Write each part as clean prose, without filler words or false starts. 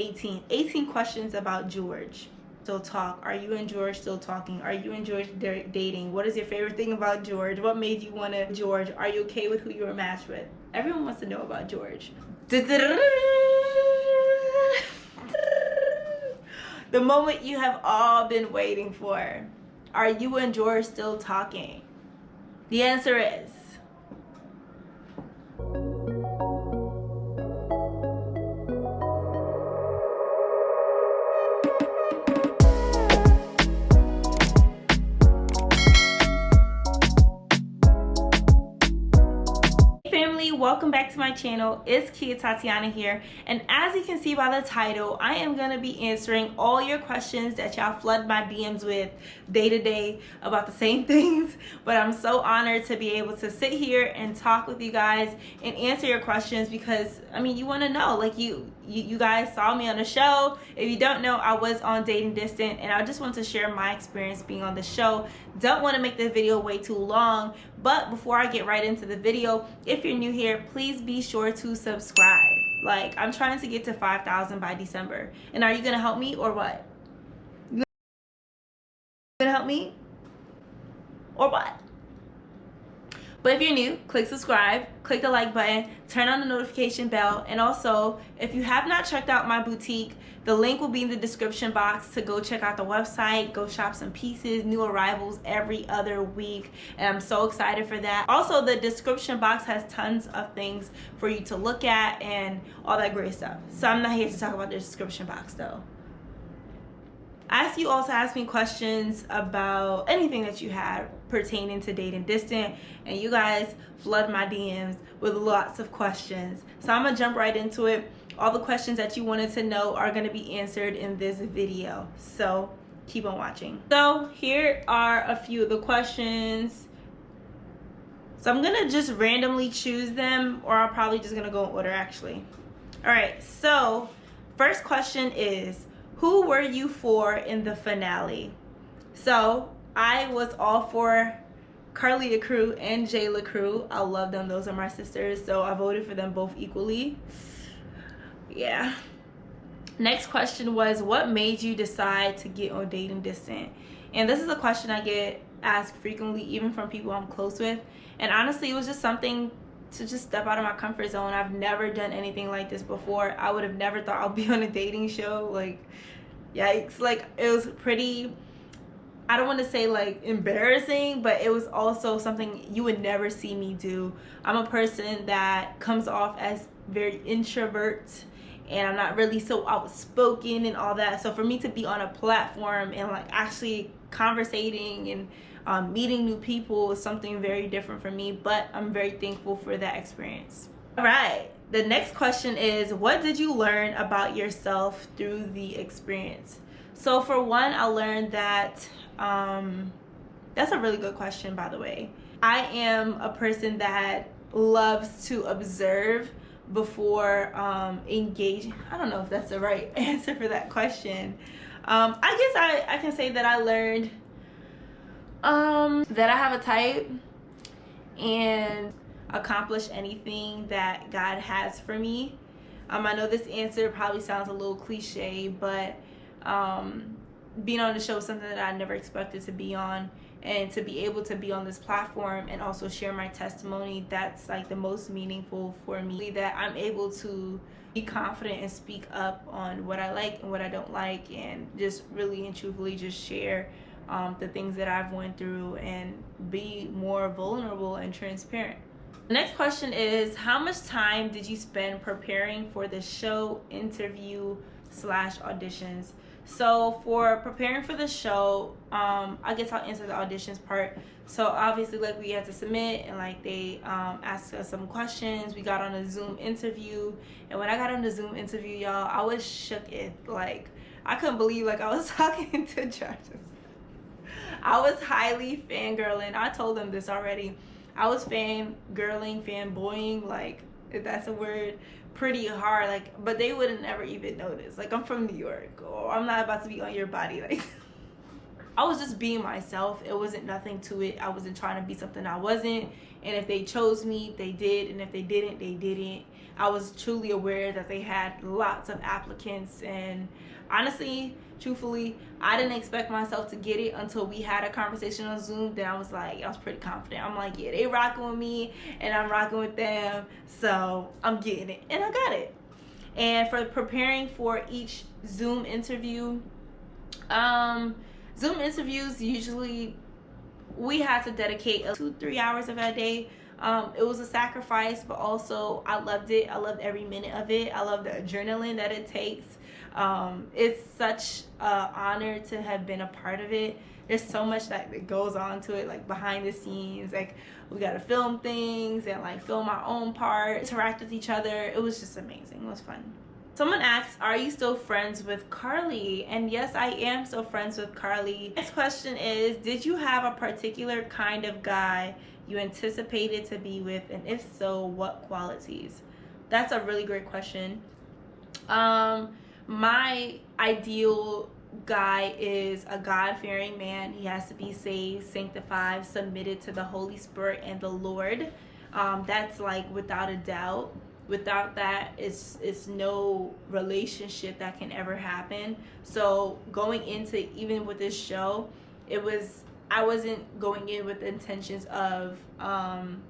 18 questions about George. Still talk? Are you and George still talking? Are you and George dating? What is your favorite thing about George? What made you want to George? Are you okay with who you were matched with? Everyone wants to know about George. The moment you have all been waiting for. Are you and George still talking? The answer is welcome back to my channel. It's Kia Tatiana here, and as you can see by the title, I am going to be answering all your questions that y'all flood my DMs with day to day about the same things. But I'm so honored to be able to sit here and talk with you guys and answer your questions, because I mean, you want to know, like, you guys saw me on the show. If you don't know, I was on Dating Distant, and I just want to share my experience being on the show. Don't want to make this video way too long, but before I get right into the video, if you're new here, please be sure to subscribe. Like, I'm trying to get to 5,000 by December. And are you gonna help me or what? You gonna help me or what? But if you're new, click subscribe, click the like button, turn on the notification bell, and also, if you have not checked out my boutique, the link will be in the description box to go check out the website, go shop some pieces, new arrivals every other week, and I'm so excited for that. Also, the description box has tons of things for you to look at and all that great stuff. So I'm not here to talk about the description box though. I asked you all to ask me questions about anything that you had pertaining to Dating Distant, and you guys flood my DMs with lots of questions. So I'm gonna jump right into it. All the questions that you wanted to know are gonna be answered in this video, so keep on watching. So here are a few of the questions. So I'm gonna just randomly choose them, or I'm probably just gonna go in order actually. All right, so first question is, who were you for in the finale? So I was all for Carlia Crew and Jayla Crew. I love them. Those are my sisters. So I voted for them both equally. Yeah. Next question was, what made you decide to get on Dating Distant? And this is a question I get asked frequently, even from people I'm close with. And honestly, it was just something to just step out of my comfort zone. I've never done anything like this before. I would have never thought I'd be on a dating show. Like, yikes. Like, it was pretty, I don't want to say like embarrassing, but it was also something you would never see me do. I'm a person that comes off as very introvert, and I'm not really so outspoken and all that. So for me to be on a platform and like actually conversating and meeting new people is something very different for me, but I'm very thankful for that experience. All right, the next question is, what did you learn about yourself through the experience? So for one, I learned that, that's a really good question, by the way. I am a person that loves to observe before engaging. I don't know if that's the right answer for that question. I guess I can say that I learned that I have a type and accomplish anything that God has for me. I know this answer probably sounds a little cliche, but being on the show is something that I never expected to be on, and to be able to be on this platform and also share my testimony, that's like the most meaningful for me, that I'm able to be confident and speak up on what I like and what I don't like, and just really and truthfully just share the things that I've went through and be more vulnerable and transparent. The next question is, how much time did you spend preparing for the show, interview / auditions? So for preparing for the show, I guess I'll answer the auditions part. So obviously, like, we had to submit, and like they asked us some questions. We got on a Zoom interview, and when I got on the Zoom interview, y'all, I was shook. Like, I couldn't believe like I was talking to judges. I was highly fangirling. I told them this already. I was fangirling, fanboying, like, if that's a word, pretty hard. Like, but they wouldn't ever even notice. Like, I'm from New York, or I'm not about to be on your body. Like, I was just being myself. It wasn't nothing to it. I wasn't trying to be something I wasn't. And if they chose me, they did. And if they didn't, they didn't. I was truly aware that they had lots of applicants. And honestly, truthfully, I didn't expect myself to get it until we had a conversation on Zoom. Then I was pretty confident. I'm like, yeah, they rocking with me and I'm rocking with them. So I'm getting it. And I got it. And for preparing for each Zoom interview, Zoom interviews, usually we had to dedicate 2-3 hours of our day. It was a sacrifice, but also I loved it. I loved every minute of it. I love the adrenaline that it takes. It's such an honor to have been a part of it. There's so much that goes on to it, like behind the scenes. Like we got to film things and like film our own part, interact with each other. It was just amazing. It was fun. Someone asks, are you still friends with Carly? And yes, I am still friends with Carly. Next question is, did you have a particular kind of guy you anticipated to be with? And if so, what qualities? That's a really great question. My ideal guy is a God-fearing man. He has to be saved, sanctified, submitted to the Holy Spirit and the Lord. That's like without a doubt. Without that, it's no relationship that can ever happen. So going into, even with this show, I wasn't going in with the intentions of I'm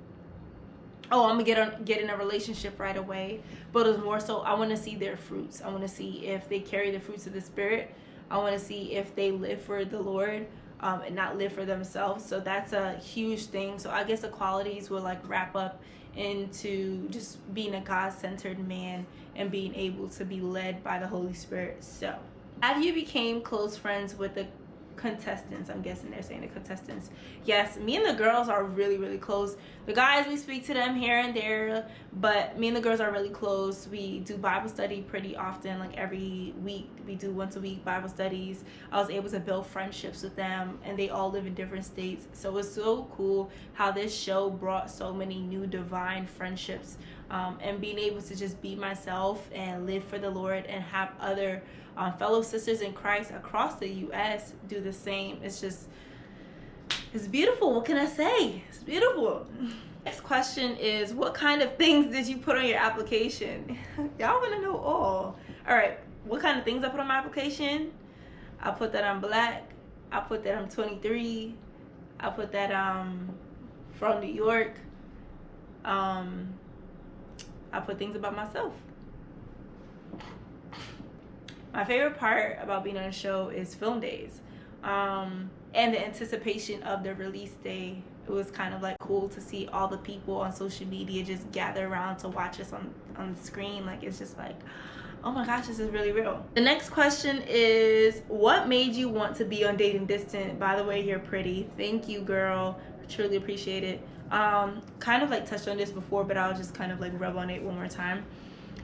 gonna get in a relationship right away. But it was more so I want to see their fruits. I want to see if they carry the fruits of the Spirit. I want to see if they live for the Lord and not live for themselves. So that's a huge thing. So I guess the qualities will like wrap up into just being a God-centered man and being able to be led by the Holy Spirit. So have you became close friends with the contestants? I'm guessing they're saying the contestants. Yes, me and the girls are really, really close. The guys, we speak to them here and there, but me and the girls are really close. We do Bible study pretty often, like every week. We do once a week Bible studies. I was able to build friendships with them, and they all live in different states. So it's so cool how this show brought so many new divine friendships, and being able to just be myself and live for the Lord and have other fellow sisters in Christ across the U.S. do the same. It's beautiful. What can I say? It's beautiful. Next question is, what kind of things did you put on your application? Y'all want to know all. All right. What kind of things I put on my application? I put that I'm black. I put that I'm 23. I put that I'm from New York. I put things about myself. My favorite part about being on a show is film days, and the anticipation of the release day. It was kind of like cool to see all the people on social media just gather around to watch us on the screen. Like, it's just like, oh my gosh, this is really real. The next question is, what made you want to be on Dating Distant? By the way, you're pretty. Thank you, girl. I truly appreciate it. Kind of like touched on this before, but I'll just kind of like rub on it one more time.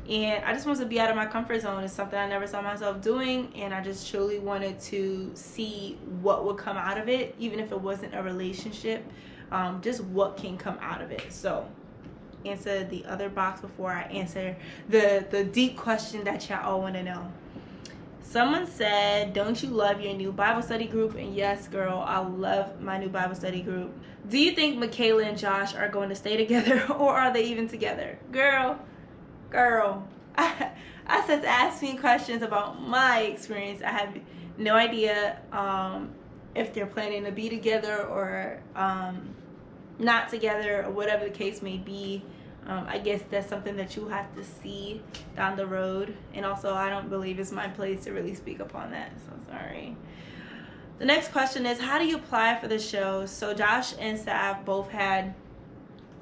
And I just wanted to be out of my comfort zone. It's something I never saw myself doing, and I just truly wanted to see what would come out of it, even if it wasn't a relationship, just what can come out of it. So answer the other box before I answer the deep question that y'all all want to know. Someone said, don't you love your new Bible study group? And yes, girl, I love my new Bible study group. Do you think Michaela and Josh are going to stay together, or are they even together? Girl, I said to ask me questions about my experience. I have no idea if they're planning to be together or not together, or whatever the case may be. I guess that's something that you'll have to see down the road. And also, I don't believe it's my place to really speak upon that, so sorry. The next question is, how do you apply for the show? So Josh and Sav both had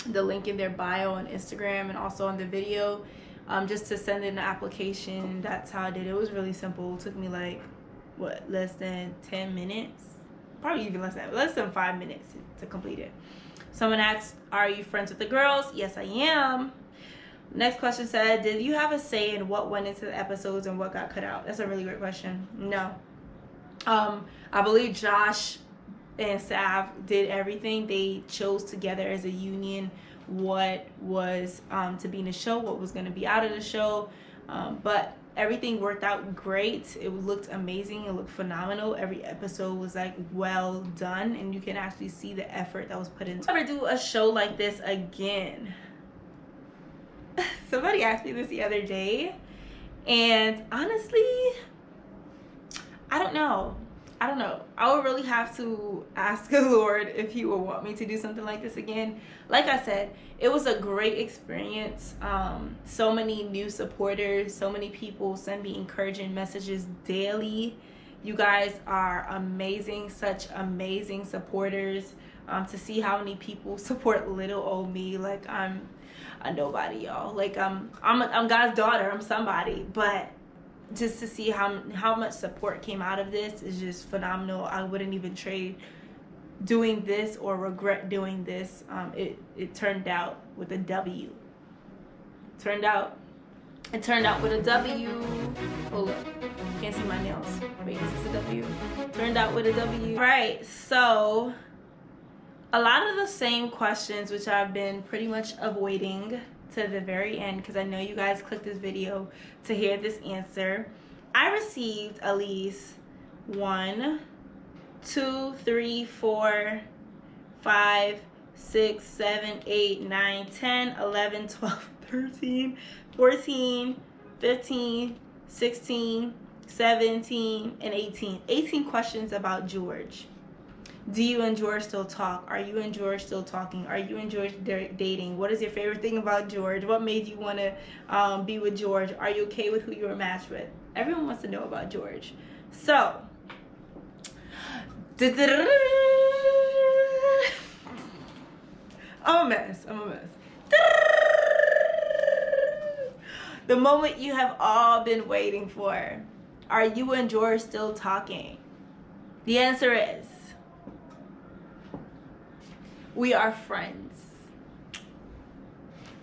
the link in their bio on Instagram and also on the video, just to send in the application. That's how I did it. It was really simple. It took me like less than 10 minutes, probably even less than 5 minutes to complete it. Someone asked, are you friends with the girls? Yes, I am. Next question said, did you have a say in what went into the episodes and what got cut out? That's a really great question. No. I believe Josh and Sav did everything. They chose together as a union what was to be in the show, what was going to be out of the show. But everything worked out great. It looked amazing. It looked phenomenal. Every episode was like well done, and you can actually see the effort that was put into it. I'll never do a show like this again. Somebody asked me this the other day, and honestly, I don't know. I would really have to ask the Lord if he would want me to do something like this again. Like I said, it was a great experience. So many new supporters, so many people send me encouraging messages daily. You guys are amazing, such amazing supporters. To see how many people support little old me, like I'm a nobody, y'all. Like I'm God's daughter. I'm somebody, but just to see how much support came out of this is just phenomenal. I wouldn't even trade doing this or regret doing this. It turned out with a W. It turned out with a W. Hold up, can't see my nails. Wait, is this a W? Turned out with a W. All right, so a lot of the same questions which I've been pretty much avoiding to the very end, because I know you guys clicked this video to hear this answer. I received at least 1, 2, 3, 4, 5, 6, 7, 8, 9, 10, 11, 12, 13, 14, 15, 16, 17, and 18. 18 questions about George. Do you and George still talk? Are you and George still talking? Are you and George dating? What is your favorite thing about George? What made you want to be with George? Are you okay with who you were matched with? Everyone wants to know about George. So, I'm a mess. The moment you have all been waiting for. Are you and George still talking? The answer is, we are friends.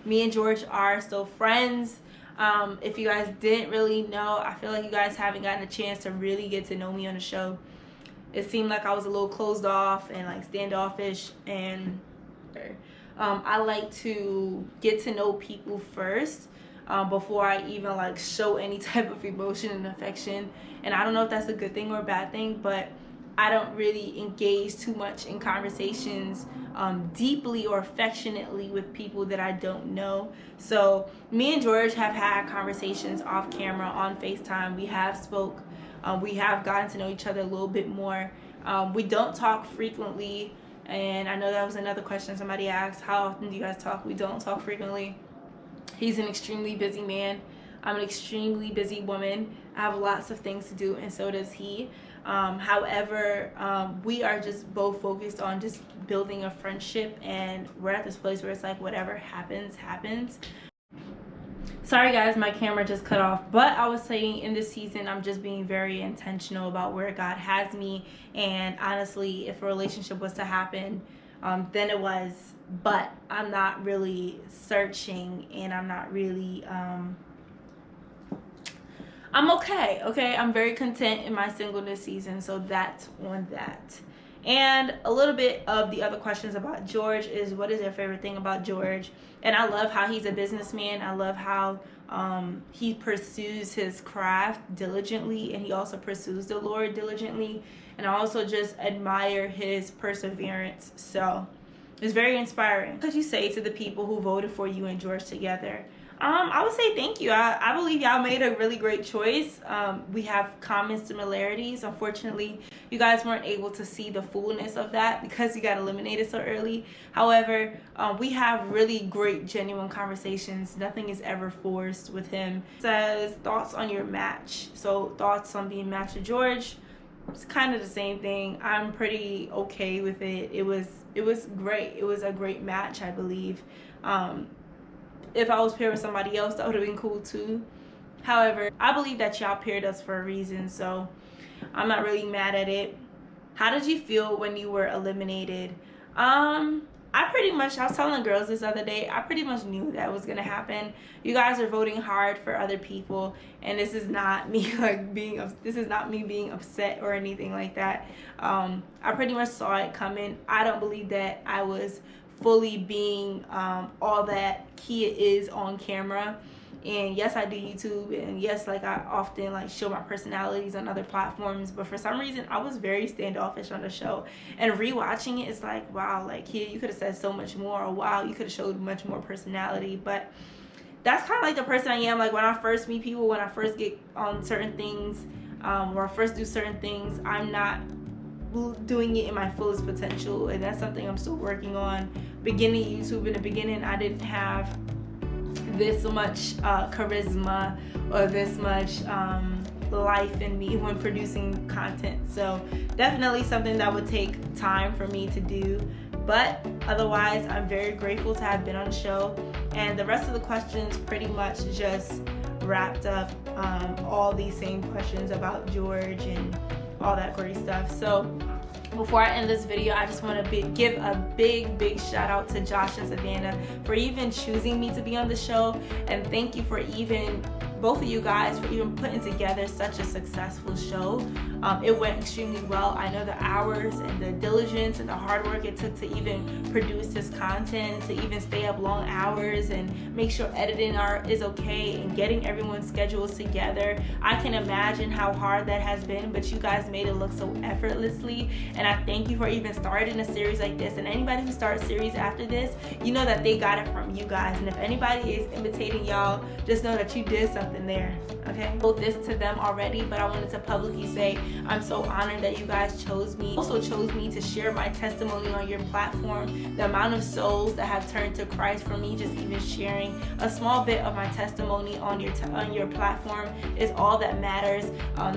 Me and George are still friends. If you guys didn't really know, I feel like you guys haven't gotten a chance to really get to know me on the show. It seemed like I was a little closed off and like standoffish, and I like to get to know people first before I even like show any type of emotion and affection. And I don't know if that's a good thing or a bad thing, but I don't really engage too much in conversations deeply or affectionately with people that I don't know. So me and George have had conversations off camera, on FaceTime. We have spoke. We have gotten to know each other a little bit more. We don't talk frequently, and I know that was another question somebody asked. How often do you guys talk? We don't talk frequently. He's an extremely busy man. I'm an extremely busy woman. I have lots of things to do, and so does he. However, we are just both focused on just building a friendship, and we're at this place where it's like whatever happens, happens. Sorry guys, my camera just cut off, but I was saying in this season I'm just being very intentional about where God has me, and honestly, if a relationship was to happen, then it was, but I'm not really searching, and I'm not really I'm okay. I'm very content in my singleness season, so that's on that. And a little bit of the other questions about George is, what is your favorite thing about George? And I love how he's a businessman. I love how he pursues his craft diligently, and he also pursues the Lord diligently. And I also just admire his perseverance. So it's very inspiring. What could you say to the people who voted for you and George together? I would say thank you. I believe y'all made a really great choice. We have common similarities. Unfortunately, you guys weren't able to see the fullness of that because you got eliminated so early. However, we have really great, genuine conversations. Nothing is ever forced with him. It says, thoughts on your match. So thoughts on being matched with George. It's kind of the same thing. I'm pretty okay with it. It was great. It was a great match, I believe. If I was paired with somebody else, that would have been cool too. However, I believe that y'all paired us for a reason, so I'm not really mad at it. How did you feel when you were eliminated? I was telling the girls this other day, I pretty much knew that was gonna happen. You guys are voting hard for other people, and this is not me being upset or anything like that. I pretty much saw it coming. I don't believe that I was fully being all that Kia is on camera. And yes, I do YouTube, and yes, like I often like show my personalities on other platforms, but for some reason I was very standoffish on the show. And rewatching it, it's like, wow, like here you could have said so much more, or wow, you could have showed much more personality. But that's kind of like the person I am. Like when I first meet people, when I first get on certain things, or I first do certain things, I'm not doing it in my fullest potential, and that's something I'm still working on. Beginning YouTube, in the beginning I didn't have this much charisma or this much life in me when producing content, so definitely something that would take time for me to do. But otherwise, I'm very grateful to have been on the show, and the rest of the questions pretty much just wrapped up all these same questions about George and all that great stuff. So before I end this video, I just want to give a big shout out to Josh and Savannah for even choosing me to be on the show, and thank you for even both of you guys for even putting together such a successful show. It went extremely well. I know the hours and the diligence and the hard work it took to even produce this content, to even stay up long hours and make sure editing is okay and getting everyone's schedules together. I can imagine how hard that has been, but you guys made it look so effortlessly, and I thank you for even starting a series like this. And anybody who starts series after this, you know that they got it from you guys, and if anybody is imitating y'all, just know that you did something there, okay? I told this to them already, but I wanted to publicly say I'm so honored that you guys chose me. Also chose me to share my testimony on your platform. The amount of souls that have turned to Christ from me just even sharing a small bit of my testimony on your platform is all that matters.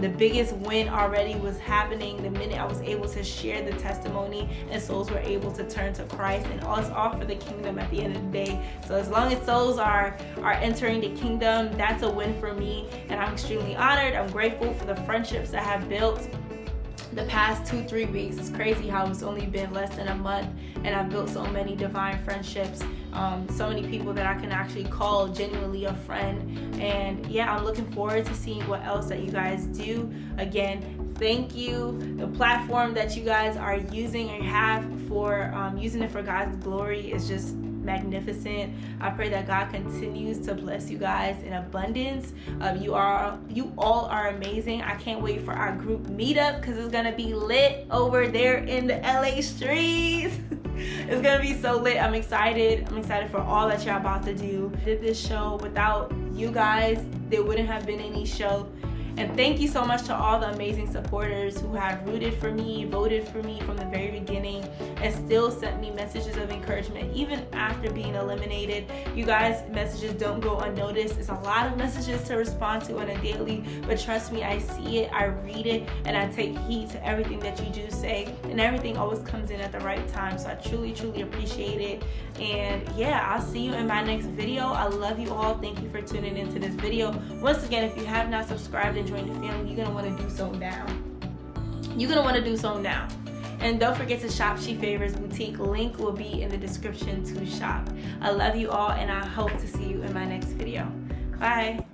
The biggest win already was happening the minute I was able to share the testimony and souls were able to turn to Christ, and it's all for the kingdom at the end of the day. So as long as souls are entering the kingdom, that's a win for me, and I'm extremely honored. I'm grateful for the friendships that I have built the past 2-3 weeks. It's crazy how it's only been less than a month, and I've built so many divine friendships, so many people that I can actually call genuinely a friend. And yeah, I'm looking forward to seeing what else that you guys do. Again, thank you. The platform that you guys are using or have for using it for God's glory is just magnificent. I pray that God continues to bless you guys in abundance. You all are amazing. I can't wait for our group meetup because it's gonna be lit over there in the LA streets. It's gonna be so lit. I'm excited for all that you're about to do. Did this show without you guys, there wouldn't have been any show. And thank you so much to all the amazing supporters who have rooted for me, voted for me from the very beginning, and still sent me messages of encouragement even after being eliminated. You guys' messages don't go unnoticed. It's a lot of messages to respond to on a daily, but trust me, I see it, I read it, and I take heed to everything that you do say, and everything always comes in at the right time. So I truly appreciate it. And yeah, I'll see you in my next video. I love you all. Thank you for tuning into this video. Once again, if you have not subscribed and joined the family, you're gonna want to do so now. And don't forget to shop She Favors Boutique. Link will be in the description to shop. I love you all, and I hope to see you in my next video. Bye.